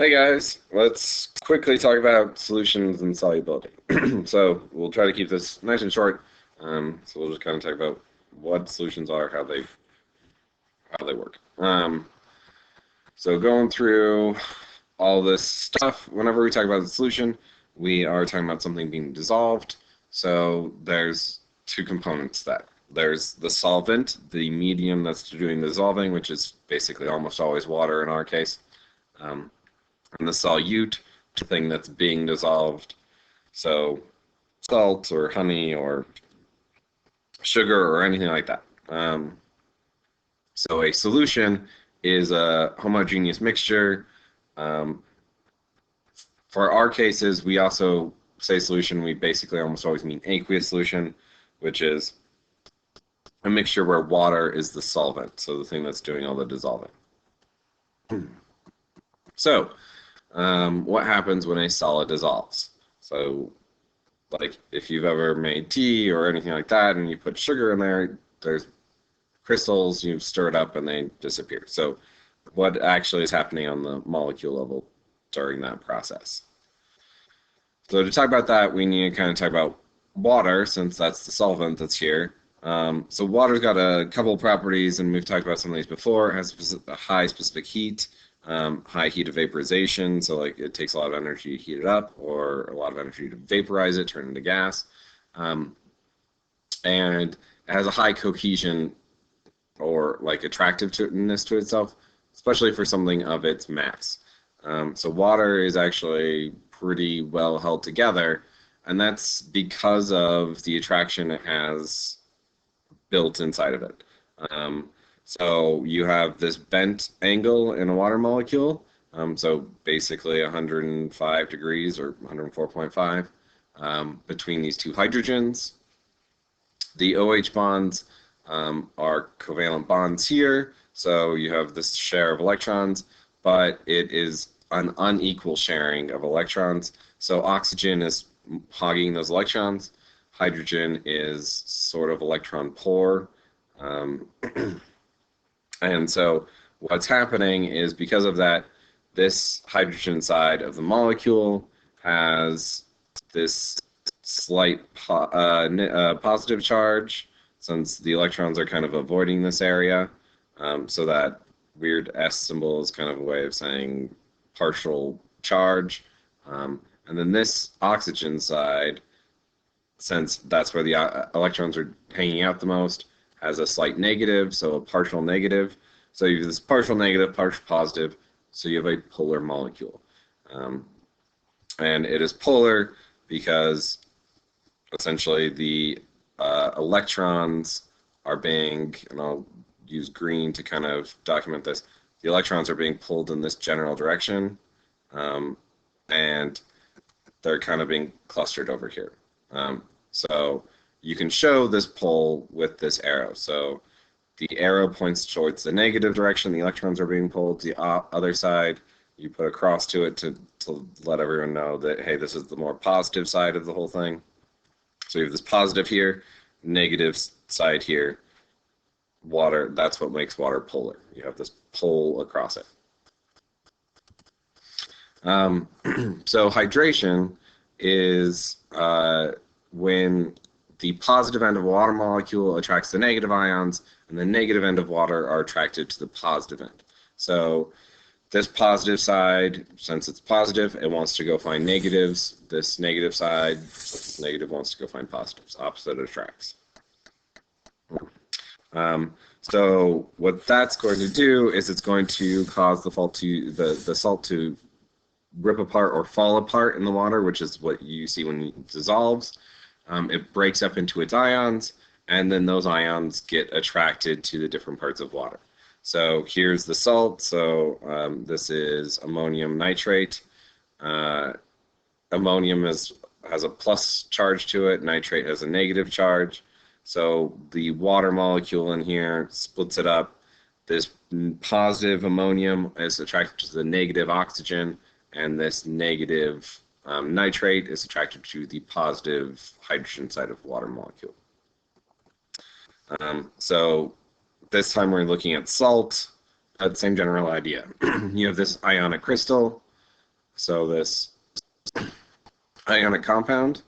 Hey guys, let's quickly talk about solutions and solubility. So we'll try to keep this nice and short. So we'll just kind of talk about what solutions are, how they work. So going through all this stuff, whenever we talk about the solution, we are talking about something being dissolved. So there's two components to that. There's the solvent, the medium that's doing the dissolving, which is basically almost always water in our case. And the solute, the thing that's being dissolved. So salt or honey or sugar or anything like that. So a solution is a homogeneous mixture. For our cases, we also say solution, we basically almost always mean aqueous solution, which is a mixture where water is the solvent, so the thing that's doing all the dissolving. So, what happens when a solid dissolves? So, like if you've ever made tea or anything like that, and you put sugar in there, there's crystals, you stir it up, and they disappear. So, what actually is happening on the molecule level during that process? So, to talk about that, we need to kind of talk about water, since that's the solvent that's here. So, water's got a couple of properties, and we've talked about some of these before. It has a high specific heat. High heat of vaporization, so like it takes a lot of energy to heat it up, or a lot of energy to vaporize it, turn it into gas, and it has a high cohesion or like attractiveness to itself, especially for something of its mass. So water is actually pretty well held together, and that's because of the attraction it has built inside of it. So you have this bent angle in a water molecule, so basically 105 degrees or 104.5 between these two hydrogens. The OH bonds are covalent bonds here, so you have this share of electrons, but it is an unequal sharing of electrons. So oxygen is hogging those electrons. Hydrogen is sort of electron poor. And so what's happening is, because of that, this hydrogen side of the molecule has this slight positive charge, since the electrons are kind of avoiding this area. So that weird S symbol is kind of a way of saying partial charge. And then this oxygen side, since that's where the electrons are hanging out the most, has a slight negative, so a partial negative. So you have this partial negative, partial positive, so you have a polar molecule. And it is polar because essentially the electrons are being, and I'll use green to kind of document this, the electrons are being pulled in this general direction, and they're kind of being clustered over here. So you can show this pull with this arrow. So the arrow points towards the negative direction, the electrons are being pulled. The other side, you put a cross to it to let everyone know that, hey, this is the more positive side of the whole thing. So you have this positive here, negative side here. Water, that's what makes water polar. You have this pull across it. So hydration is when the positive end of a water molecule attracts the negative ions, and the negative end of water are attracted to the positive end. So this positive side, since it's positive, it wants to go find negatives. This negative side, negative, wants to go find positives. Opposite attracts. So what that's going to do is it's going to cause the salt to rip apart or fall apart in the water, which is what you see when it dissolves. It breaks up into its ions, and then those ions get attracted to the different parts of water. So here's the salt. So this is ammonium nitrate. Ammonium has a plus charge to it. Nitrate has a negative charge. So the water molecule in here splits it up. This positive ammonium is attracted to the negative oxygen, and this negative nitrate is attracted to the positive hydrogen side of water molecule. So this time we're looking at salt, same general idea. You have this ionic crystal, So this ionic compound,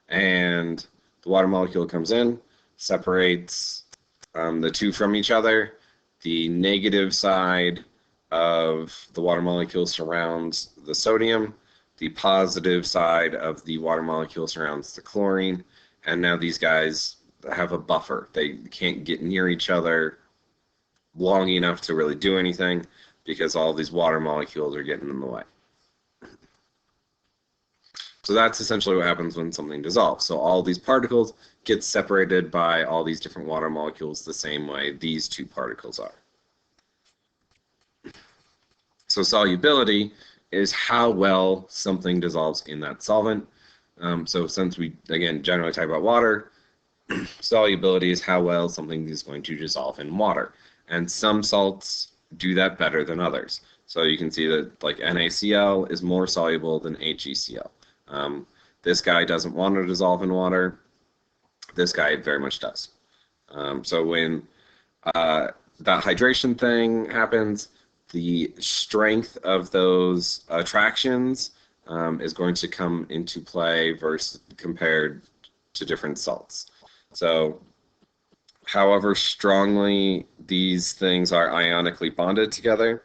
and the water molecule comes in, separates the two from each other. The negative side of the water molecule surrounds the sodium. The positive side of the water molecule surrounds the chlorine. And now these guys have a buffer. They can't get near each other long enough to really do anything because all these water molecules are getting in the way. So that's essentially what happens when something dissolves. So all these particles get separated by all these different water molecules the same way these two particles are. So solubility is how well something dissolves in that solvent. So since we, again, generally talk about water, solubility is how well something is going to dissolve in water. And some salts do that better than others. So you can see that like NaCl is more soluble than HeCl. This guy doesn't want to dissolve in water. This guy very much does. So when that hydration thing happens, the strength of those attractions is going to come into play versus compared to different salts. So however strongly these things are ionically bonded together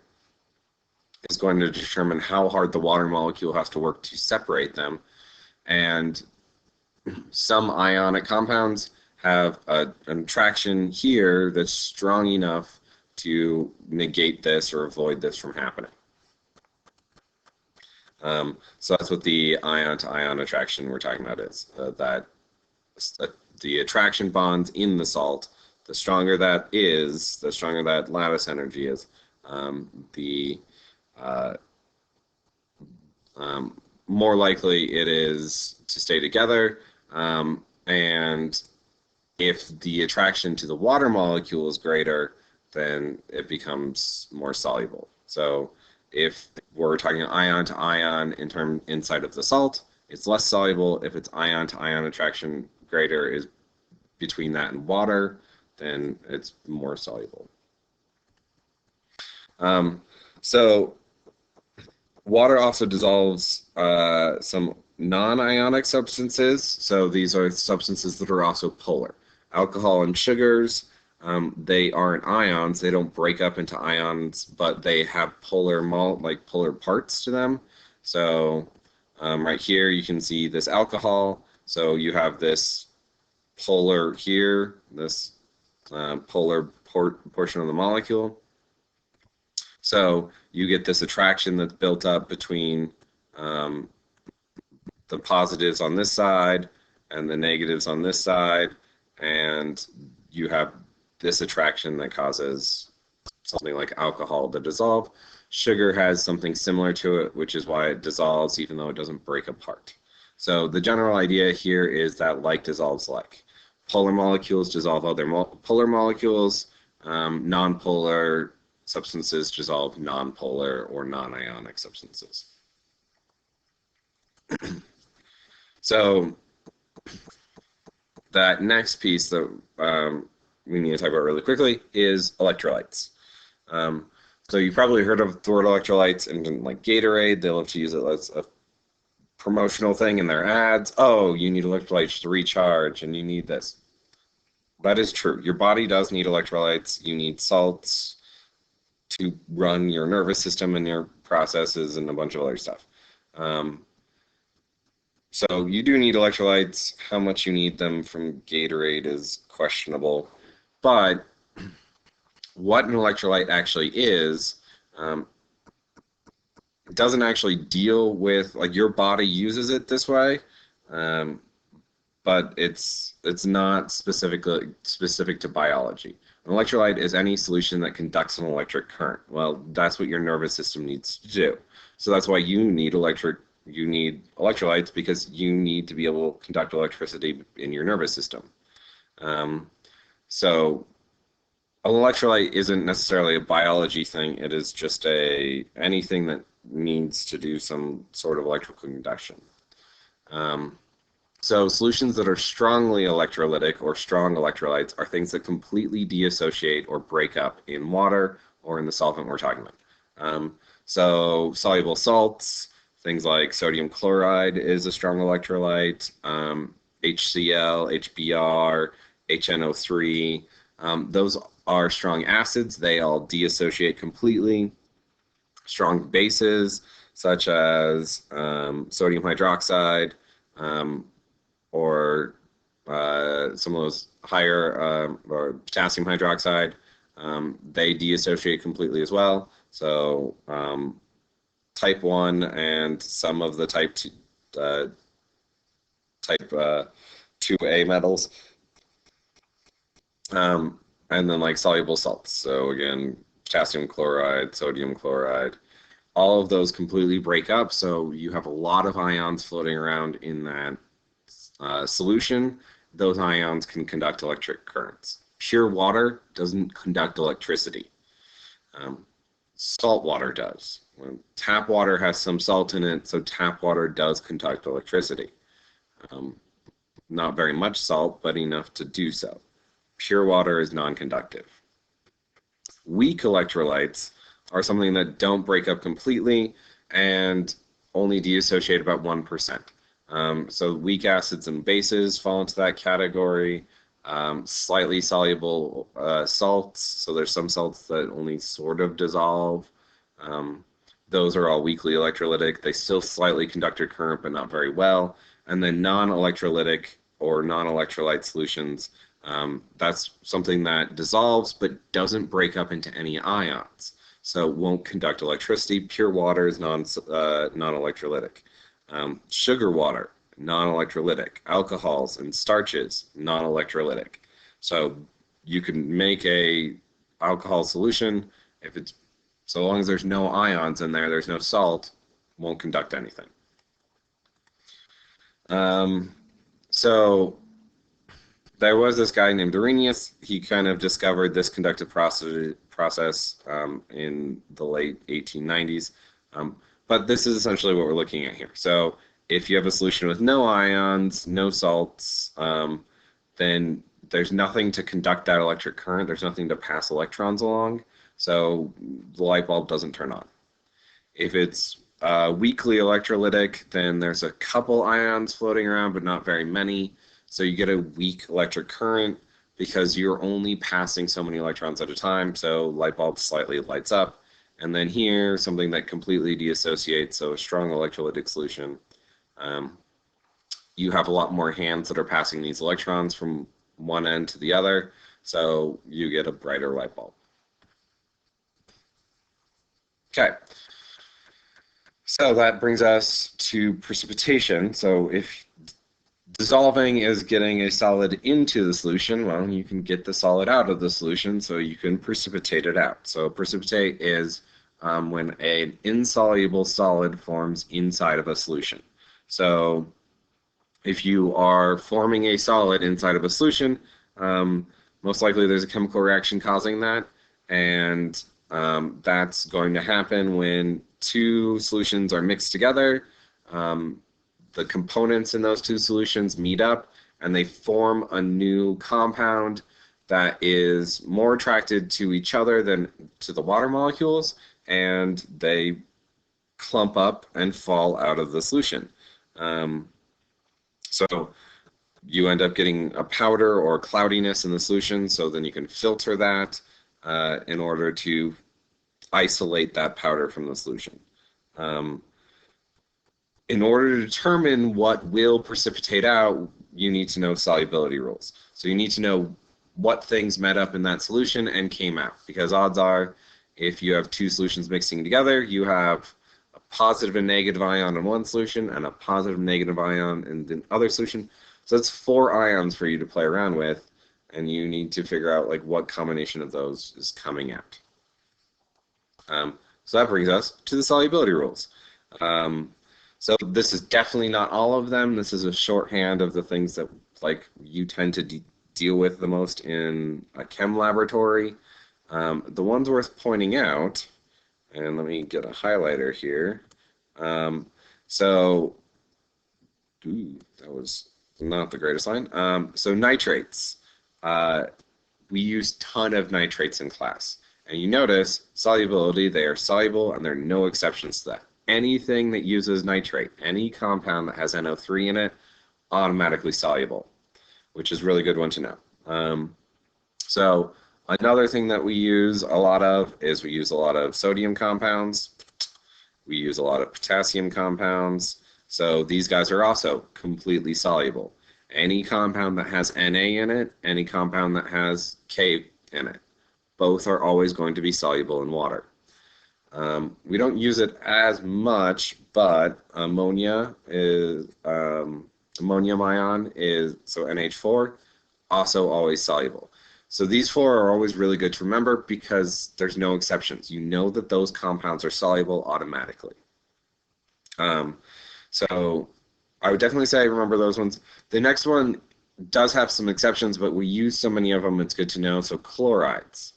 is going to determine how hard the water molecule has to work to separate them. And some ionic compounds have an attraction here that's strong enough to negate this or avoid this from happening. So that's what the ion-to-ion attraction we're talking about is, that the attraction bonds in the salt, the stronger that is, the stronger that lattice energy is, more likely it is to stay together, and if the attraction to the water molecule is greater, then it becomes more soluble. So if we're talking ion to ion inside of the salt, it's less soluble. If it's ion to ion attraction greater is between that and water, then it's more soluble. So water also dissolves some non-ionic substances. So these are substances that are also polar. Alcohol and sugars, they aren't ions. They don't break up into ions, but they have polar parts to them. So right here you can see this alcohol. So you have this polar here, this polar portion of the molecule. So you get this attraction that's built up between the positives on this side and the negatives on this side, and you have this attraction that causes something like alcohol to dissolve. Sugar has something similar to it, which is why it dissolves even though it doesn't break apart. So the general idea here is that like dissolves like. Polar molecules dissolve other polar molecules. Non-polar substances dissolve non-polar or non-ionic substances. So that next piece that we need to talk about really quickly is electrolytes. So you've probably heard of the word electrolytes in like Gatorade. They love to use it as a promotional thing in their ads. Oh, you need electrolytes to recharge and you need this. That is true. Your body does need electrolytes. You need salts to run your nervous system and your processes and a bunch of other stuff. So you do need electrolytes. How much you need them from Gatorade is questionable. But what an electrolyte actually is, it doesn't actually deal with, like, your body uses it this way, but it's not specific to biology. An electrolyte is any solution that conducts an electric current. Well, that's what your nervous system needs to do. So that's why you need electrolytes, because you need to be able to conduct electricity in your nervous system. So an electrolyte isn't necessarily a biology thing. It is just anything that needs to do some sort of electrical conduction. So solutions that are strongly electrolytic or strong electrolytes are things that completely deassociate or break up in water or in the solvent we're talking about. So soluble salts, Things like sodium chloride is a strong electrolyte, HCl, HBr, HNO3. Those are strong acids. They all deassociate completely. Strong bases, such as sodium hydroxide, or some of those higher, or potassium hydroxide, they deassociate completely as well. So type 1 and some of the type 2A metals, and then like soluble salts. So again, potassium chloride, sodium chloride, all of those completely break up. So you have a lot of ions floating around in that solution. Those ions can conduct electric currents. Pure water doesn't conduct electricity. Salt water does. Tap water has some salt in it, so tap water does conduct electricity. Not very much salt, but enough to do so. Pure water is non-conductive. Weak electrolytes are something that don't break up completely and only deassociate about 1%. So weak acids and bases fall into that category. Slightly soluble salts, so there's some salts that only sort of dissolve. Those are all weakly electrolytic. They still slightly conduct a current, but not very well. And then non-electrolytic or non-electrolyte solutions, that's something that dissolves but doesn't break up into any ions. So it won't conduct electricity. Pure water is non-electrolytic. Sugar water, non-electrolytic. Alcohols and starches, non-electrolytic. So you can make a alcohol solution if it's, so long as there's no ions in there, there's no salt, won't conduct anything. So there was this guy named Arrhenius. He kind of discovered this conductive process in the late 1890s. But this is essentially what we're looking at here. So if you have a solution with no ions, no salts, then there's nothing to conduct that electric current. There's nothing to pass electrons along. So the light bulb doesn't turn on. If it's weakly electrolytic, then there's a couple ions floating around, but not very many. So you get a weak electric current because you're only passing so many electrons at a time. So light bulb slightly lights up. And then here, something that completely deassociates, so a strong electrolytic solution. You have a lot more hands that are passing these electrons from one end to the other, so you get a brighter light bulb. Okay, so that brings us to precipitation. So if dissolving is getting a solid into the solution, well, you can get the solid out of the solution, so you can precipitate it out. So precipitate is when an insoluble solid forms inside of a solution. So if you are forming a solid inside of a solution, most likely there's a chemical reaction causing that, and that's going to happen when two solutions are mixed together. The components in those two solutions meet up and they form a new compound that is more attracted to each other than to the water molecules, and they clump up and fall out of the solution. So you end up getting a powder or cloudiness in the solution, so then you can filter that in order to isolate that powder from the solution. In order to determine what will precipitate out, you need to know solubility rules. So you need to know what things met up in that solution and came out, because odds are if you have two solutions mixing together, you have a positive and negative ion in one solution and a positive and negative ion in the other solution. So that's 4 ions for you to play around with, and you need to figure out like what combination of those is coming out. So that brings us to the solubility rules. So this is definitely not all of them. This is a shorthand of the things that like you tend to deal with the most in a chem laboratory. The ones worth pointing out, and let me get a highlighter here. That was not the greatest line. So nitrates. We use a ton of nitrates in class. And you notice solubility, they are soluble and there are no exceptions to that. anything that uses nitrate, any compound that has NO3 in it, automatically soluble, which is a really good one to know. So another thing that we use a lot of is we use a lot of sodium compounds. We use a lot of potassium compounds. So these guys are also completely soluble. Any compound that has Na in it, any compound that has K in it, both are always going to be soluble in water. We don't use it as much, but ammonium ion is, so NH4, also always soluble. So these four are always really good to remember because there's no exceptions. You know that those compounds are soluble automatically. So I would definitely say remember those ones. The next one does have some exceptions, but we use so many of them, it's good to know. So chlorides.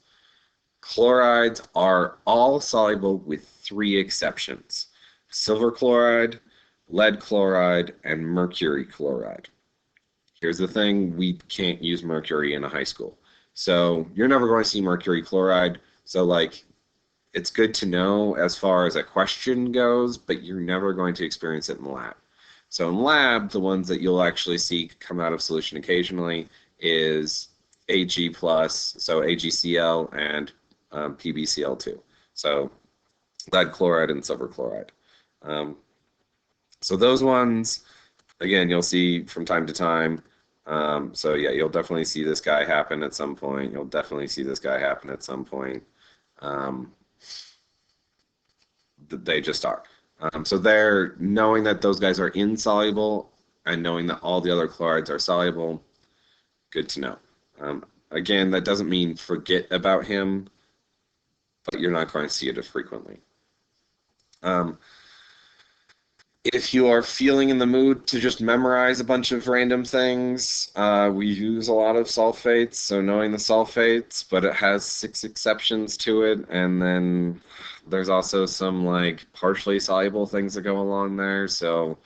Chlorides are all soluble with 3 exceptions: silver chloride, lead chloride, and mercury chloride. Here's the thing, we can't use mercury in a high school. So you're never going to see mercury chloride. So like, it's good to know as far as a question goes, but you're never going to experience it in the lab. So in lab, the ones that you'll actually see come out of solution occasionally is Ag+, so AgCl and PbCl2. So lead chloride and silver chloride. So those ones, again, you'll see from time to time. So yeah, you'll definitely see this guy happen at some point. You'll definitely see this guy happen at some point. They just are. So they're knowing that those guys are insoluble and knowing that all the other chlorides are soluble, good to know. Again, that doesn't mean forget about him, but you're not going to see it as frequently. If you are feeling in the mood to just memorize a bunch of random things, we use a lot of sulfates, so knowing the sulfates, but it has 6 exceptions to it, and then there's also some like partially soluble things that go along there, so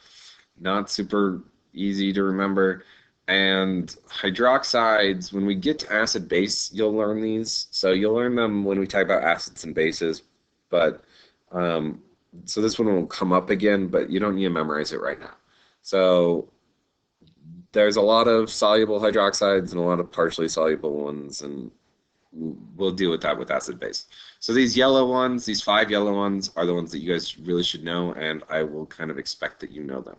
not super easy to remember. And hydroxides, when we get to acid-base, you'll learn these. So you'll learn them when we talk about acids and bases, but so this one will come up again, but you don't need to memorize it right now. So there's a lot of soluble hydroxides and a lot of partially soluble ones, and we'll deal with that with acid base. So these yellow ones, these 5 yellow ones, are the ones that you guys really should know, and I will kind of expect that you know them.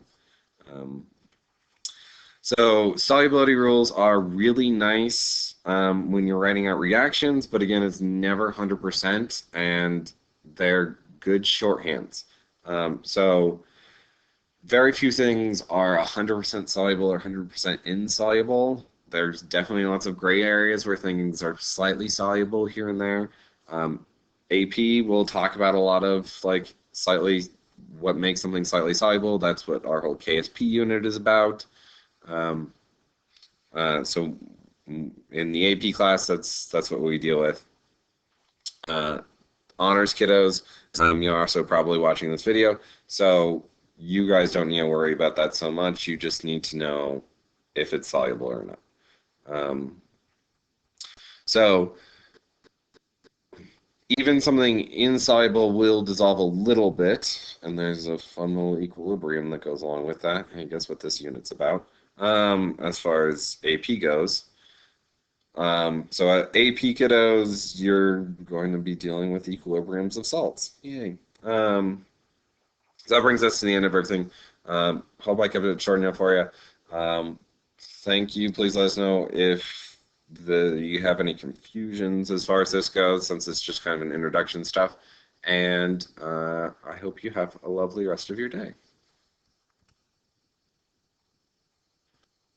So solubility rules are really nice when you're writing out reactions, but again, it's never 100%, and they're good shorthands. So very few things are 100% soluble or 100% insoluble. There's definitely lots of gray areas where things are slightly soluble here and there. AP will talk about a lot of like slightly what makes something slightly soluble. That's what our whole KSP unit is about. So in the AP class, that's what we deal with. Honors kiddos, you're also probably watching this video, so you guys don't need to worry about that so much. You just need to know if it's soluble or not. So even something insoluble will dissolve a little bit, and there's a fun little equilibrium that goes along with that. I guess what this unit's about, as far as AP goes. So at AP kiddos, you're going to be dealing with equilibriums of salts. Yay. So that brings us to the end of everything. Hope I kept it short enough for you. Thank you. Please let us know if you have any confusions as far as this goes, since it's just kind of an introduction stuff. And I hope you have a lovely rest of your day.